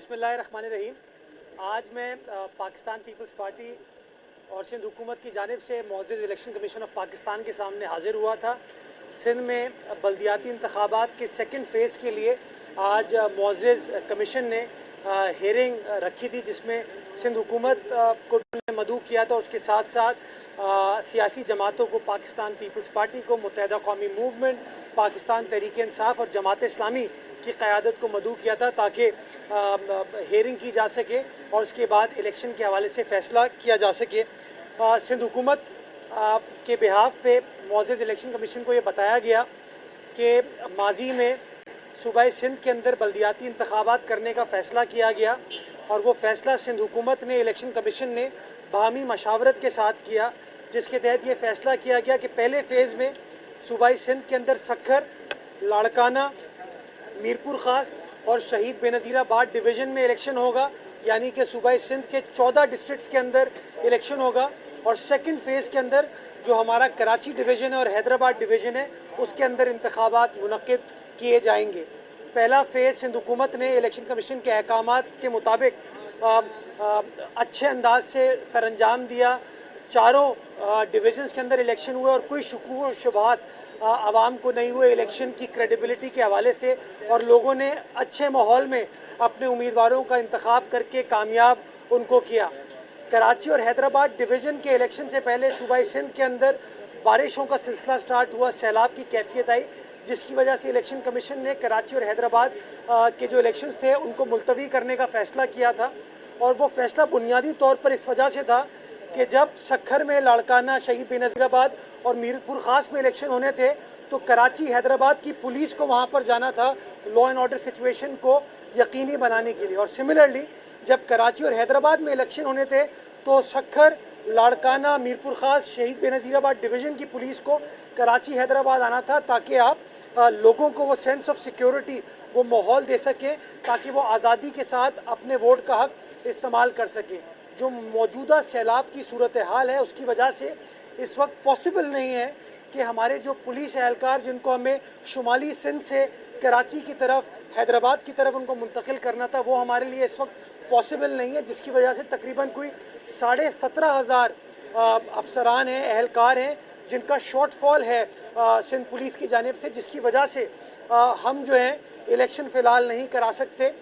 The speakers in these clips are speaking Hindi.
बिस्मिल्लाहिर्रहमानिर्रहीम। आज मैं पाकिस्तान पीपल्स पार्टी और सिंध हुकूमत की जानिब से मौजूद इलेक्शन कमीशन ऑफ पाकिस्तान के सामने हाजिर हुआ था। सिंध में बल्दियाती इंतखाबात के सेकंड फ़ेज़ के लिए आज मौजूद कमीशन ने हेयरिंग रखी थी, जिसमें सिंध हुकूमत को मदऊ किया था। उसके साथ साथ सियासी जमातों को, पाकिस्तान पीपल्स पार्टी को, मुत्तहिदा कौमी मूवमेंट, पाकिस्तान तहरीक इंसाफ और जमात इस्लामी की क़यादत को मदऊ किया था, ताकि हेयरिंग की जा सके और उसके बाद इलेक्शन के हवाले से फ़ैसला किया जा सके। सिंध हुकूमत के बिहाफ पे मौजूद इलेक्शन कमीशन को ये बताया गया कि माजी में सूबाए सिंध के अंदर बल्दियाती इंतखाबात करने का फ़ैसला किया गया और वो फ़ैसला सिंध हुकूमत ने, इलेक्शन कमीशन ने बाहमी मशावरत के साथ किया, जिसके तहत ये फ़ैसला किया गया कि पहले फ़ेज़ में सूबाई सिंध के अंदर सक्खर, लाड़काना, मीरपुर ख़ास और शहीद बेनज़ीराबाद डिवीज़न में इलेक्शन होगा, यानी कि सूबाई सिंध के 14 डिस्ट्रिक्ट्स के अंदर इलेक्शन होगा। और सेकंड फ़ेज़ के अंदर जो हमारा कराची डिवीज़न है और हैदराबाद डिवीज़न है, उसके अंदर इंतखाबात मुनक़्क़िद किए जाएंगे। पहला फ़ेज़ सिंध हुकूमत ने इलेक्शन कमीशन के अहकामात के मुताबिक अच्छे अंदाज से सरअंजाम दिया। चारों डिवीज़न्स के अंदर इलेक्शन हुए और कोई शुकूक व शुबहात आवाम को नहीं हुए इलेक्शन की क्रेडिबिलिटी के हवाले से, और लोगों ने अच्छे माहौल में अपने उम्मीदवारों का इंतखाब करके कामयाब उनको किया। कराची और हैदराबाद डिवीज़न के इलेक्शन से पहले सूबाई सिंध के अंदर बारिशों का सिलसिला स्टार्ट हुआ, सैलाब की कैफियत आई, जिसकी वजह से इलेक्शन कमीशन ने कराची और हैदराबाद के जो इलेक्शंस थे उनको मुलतवी करने का फ़ैसला किया था। और वो फ़ैसला बुनियादी तौर पर इस वजह से था कि जब सक्खर में, लाड़काना, शहीद बेनज़ीराबाद और मीरपुर ख़ास में इलेक्शन होने थे, तो कराची, हैदराबाद की पुलिस को वहाँ पर जाना था लॉ एंड ऑर्डर सिचुएशन को यकीनी बनाने के लिए। और सिमिलरली जब कराची और हैदराबाद में इलेक्शन होने थे, तो सक्खर, लाड़काना, मीरपुर ख़ास, शहीद बेनज़ीराबाद डिवीज़न की पुलिस को कराची, हैदराबाद आना था, ताकि आप लोगों को वो सेंस ऑफ सिक्योरिटी, वो माहौल दे सकें, ताकि वो आज़ादी के साथ अपने वोट का हक़ इस्तेमाल कर सकें। जो मौजूदा सैलाब की सूरत हाल है, उसकी वजह से इस वक्त पॉसिबल नहीं है कि हमारे जो पुलिस एहलकार, जिनको हमें शुमाली सिंध से कराची की तरफ, हैदराबाद की तरफ उनको मुंतकिल करना था, वो हमारे लिए इस वक्त पॉसिबल नहीं है, जिसकी वजह से तकरीबन कोई 17,500 अफसरान हैं, एहलकार हैं, जिनका शॉर्टफॉल है सिंध पुलिस की जानिब से, जिसकी वजह से हम जो है इलेक्शन फ़िलहाल नहीं करा सकते।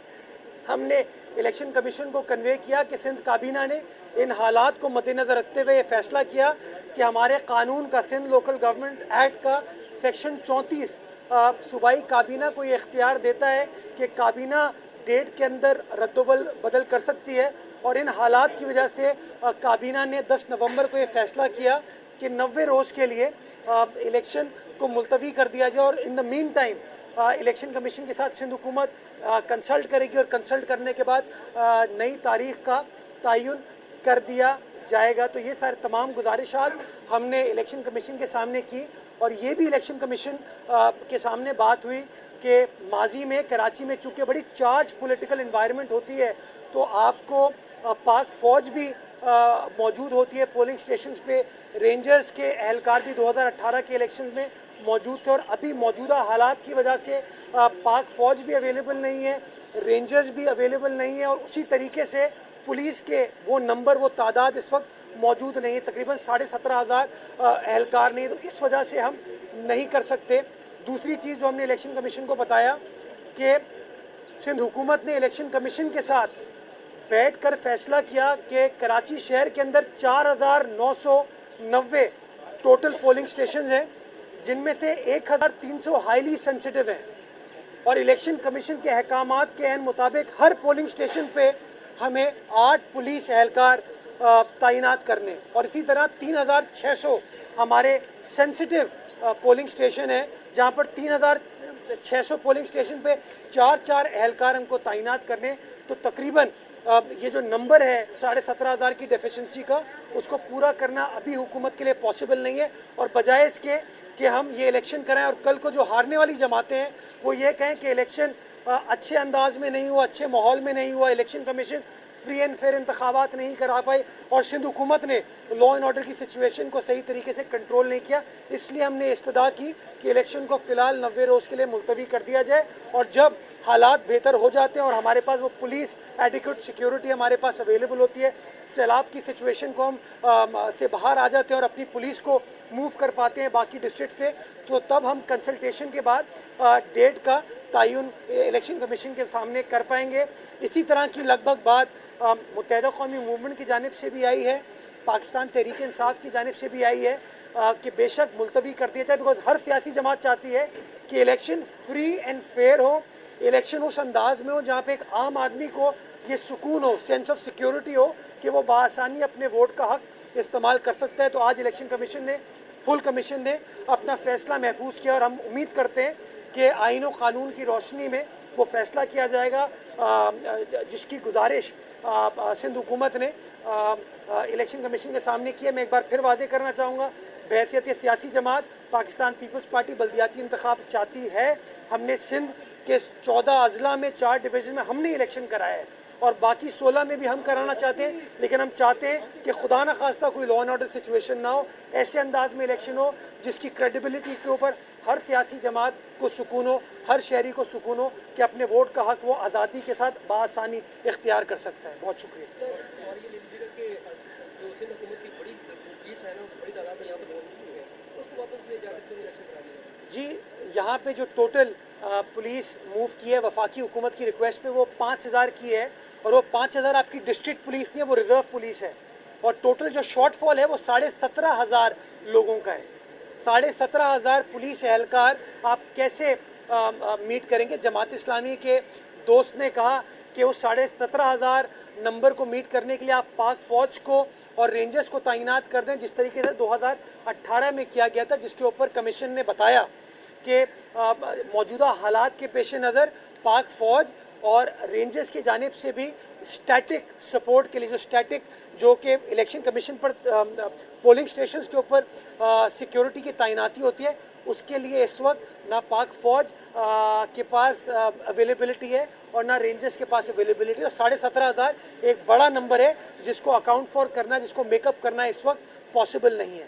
हमने इलेक्शन कमीशन को कन्वे किया कि सिंध काबीना ने इन हालात को मद्देनज़र रखते हुए ये फ़ैसला किया कि हमारे कानून का, सिंध लोकल गवर्नमेंट एक्ट का सेक्शन 34 सूबाई काबीना को ये इख्तियार देता है कि काबीना डेट के अंदर रद्दबदल कर सकती है। और इन हालात की वजह से काबीना ने 10 नवंबर को ये फ़ैसला किया कि 90 रोज़ के लिए इलेक्शन को मुलतवी कर दिया जाए। और in the mean time election commission के साथ सिंध हुकूमत कंसल्ट करेगी और कंसल्ट करने के बाद नई तारीख़ का तयन कर दिया जाएगा। तो ये सारे तमाम गुजारिशात हमने इलेक्शन कमीशन के सामने की, और ये भी इलेक्शन कमीशन के सामने बात हुई कि माजी में कराची में चूँकि बड़ी चार्ज पॉलिटिकल इन्वायरमेंट होती है, तो आपको पाक फ़ौज भी मौजूद होती है पोलिंग स्टेशंस पे। रेंजर्स के एहलकार भी 2018 के इलेक्शन में मौजूद थे, और अभी मौजूदा हालात की वजह से पाक फ़ौज भी अवेलेबल नहीं है, रेंजर्स भी अवेलेबल नहीं है, और उसी तरीके से पुलिस के वो नंबर, वो तादाद इस वक्त मौजूद नहीं है, तकरीबन 17,500 एहलकार नहीं, तो इस वजह से हम नहीं कर सकते। दूसरी चीज़ जो हमने इलेक्शन कमीशन को बताया कि सिंध हुकूमत ने इलेक्शन कमीशन के साथ बैठकर फ़ैसला किया कि कराची शहर के अंदर 4,990 टोटल पोलिंग स्टेशन हैं, जिनमें से 1,300 हाईली सेंसिटिव हैं, और इलेक्शन कमीशन के अहकामात के मुताबिक हर पोलिंग स्टेशन पे हमें 8 पुलिस एहलकार तैनात करने, और इसी तरह 3,600 हमारे सेंसिटिव पोलिंग स्टेशन है, जहाँ पर 3,600 पोलिंग स्टेशन पे 4-4 एहलकार हमको तैनात करने। तो तकरीबन ये जो नंबर है 17,500 की डेफिशिएंसी का, उसको पूरा करना अभी हुकूमत के लिए पॉसिबल नहीं है। और बजाय इसके कि हम ये इलेक्शन कराएं और कल को जो हारने वाली जमातें हैं वो ये कहें कि इलेक्शन अच्छे अंदाज में नहीं हुआ, अच्छे माहौल में नहीं हुआ, election commission free and fair इंतखाबात नहीं करा पाई और सिंध हुकूमत ने लॉ एंड ऑर्डर की सिचुएशन को सही तरीके से कंट्रोल नहीं किया। इसलिए हमने इस्तदा की कि इलेक्शन को फ़िलहाल 90 रोज़ के लिए मुलतवी कर दिया जाए और जब हालात बेहतर हो जाते हैं और हमारे पास वो पुलिस एडिक्वेट सिक्योरिटी हमारे पास अवेलेबल होती है, सैलाब की सिचुएशन को हम से बाहर आ जाते हैं और अपनी पुलिस को मूव कर पाते हैं बाकी डिस्ट्रिक्ट से, तो तब हम कंसल्टेशन के बाद डेट का तयन इलेक्शन कमीशन के सामने कर पाएंगे। इसी तरह की लगभग बात मुत्तहिदा कौमी मूवमेंट की जानिब से भी आई है, पाकिस्तान तहरीक इंसाफ की जानिब से भी आई है कि बेशक मुलतवी कर दिया जाए, बिकॉज हर सियासी जमात चाहती है कि इलेक्शन फ्री एंड फेयर हो, इलेक्शन उस अंदाज में हो जहाँ पे एक आम आदमी को ये सुकून हो, सेंस ऑफ सिक्योरिटी हो कि वो बासानी अपने वोट का हक इस्तेमाल कर सकता है। तो आज इलेक्शन कमीशन ने, फुल कमीशन ने अपना फ़ैसला महफूज किया और हम उम्मीद करते हैं कि आईन और क़ानून की रोशनी में वो फ़ैसला किया जाएगा जिसकी गुजारिश सिंध हुकूमत ने इलेक्शन कमीशन के सामने की है। मैं एक बार फिर वादे करना चाहूँगा, बहैसियत सियासी जमात पाकिस्तान पीपल्स पार्टी बल्दियाती इंतखाब चाहती है। हमने सिंध के 14 अजला में 4 डिवीज़न में हमने इलेक्शन कराया है और बाकी 16 में भी हम कराना चाहते हैं, लेकिन हम चाहते हैं कि खुदा न खास्ता कोई लॉ एंड ऑर्डर सिचुएशन ना हो, ऐसे अंदाज में इलेक्शन हो जिसकी क्रेडिबिलिटी के ऊपर हर सियासी जमात को सुकून हो, हर शहरी को सुकून हो कि अपने वोट का हक वो आज़ादी के साथ बासानी इख्तियार कर सकता है। बहुत शुक्रिया सर। सवाल ये लीजिएगा कि जो सिंध हुकूमत की बड़ी पुलिस है ना, बड़ी तादाद में यहाँ पर पहुँच चुकी है, उसको वापस ले जाकर क्यों इलेक्शन करा दिया? जी, यहाँ पे जो टोटल पुलिस मूव की है वफाकी हुकूमत की रिक्वेस्ट पे वो 5000 की है और वो 5000 आपकी डिस्ट्रिक्ट पुलिस नहीं है, वो रिज़र्व पुलिस है और टोटल जो शॉर्टफॉल है वो 17,500 लोगों का है। 17,500 पुलिस एहलकार आप कैसे मीट करेंगे? जमात इस्लामी के दोस्त ने कहा कि उस 17,500 नंबर को मीट करने के लिए आप पाक फ़ौज को और रेंजर्स को तैनात कर दें, जिस तरीके से 2018 में किया गया था, जिसके ऊपर कमीशन ने बताया कि मौजूदा हालात के पेश नज़र पाक फ़ौज और रेंजर्स की जानिब से भी स्टैटिक सपोर्ट के लिए जो कि इलेक्शन कमीशन पर पोलिंग स्टेशंस के ऊपर सिक्योरिटी की तैनाती होती है, उसके लिए इस वक्त ना पाक फ़ौज के पास अवेलेबिलिटी है और ना रेंजर्स के पास अवेलेबिलिटी है। 17,500 एक बड़ा नंबर है जिसको अकाउंट फॉर करना, जिसको मेकअप करना इस वक्त पॉसिबल नहीं है।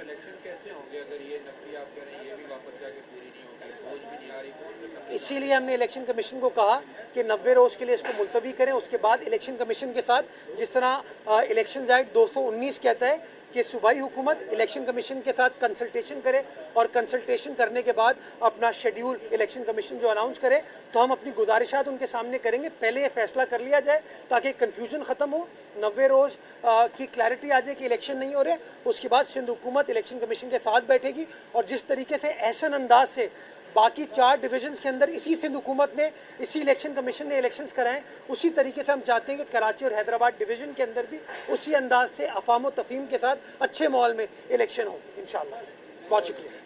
इलेक्शन कैसे होंगे अगर ये नफरी आप कह रहे हैं ये भी वापस जाके पूरी नहीं होगी, फौज भी नहीं आ रही? इसीलिए हमने इलेक्शन कमीशन को कहा कि 90 रोज़ के लिए इसको मुलतवी करें। उसके बाद इलेक्शन कमीशन के साथ, जिस तरह इलेक्शन एक्ट 219 कहता है कि सूबाई हुकूमत इलेक्शन कमीशन के साथ कंसल्टेशन करे और कंसल्टेशन करने के बाद अपना शेड्यूल इलेक्शन कमीशन जो अनाउंस करे, तो हम अपनी गुजारिशात उनके सामने करेंगे। पहले ये फैसला कर लिया जाए ताकि कन्फ्यूजन ख़त्म हो, 90 रोज़ की क्लैरिटी आ जाए कि इलेक्शन नहीं हो रहे। उसके बाद सिंध हुकूमत इलेक्शन कमीशन के साथ बैठेगी और जिस तरीके से एहसन अंदाज से बाकी 4 डिवीजन्स के अंदर इसी सिंध हुकूमत ने, इसी इलेक्शन कमीशन ने इलेक्शंस कराएं, उसी तरीके से हम चाहते हैं कि कराची और हैदराबाद डिवीज़न के अंदर भी उसी अंदाज से अफाम व तफहीम के साथ अच्छे माहौल में इलेक्शन हो इंशाअल्लाह। बहुत शुक्रिया।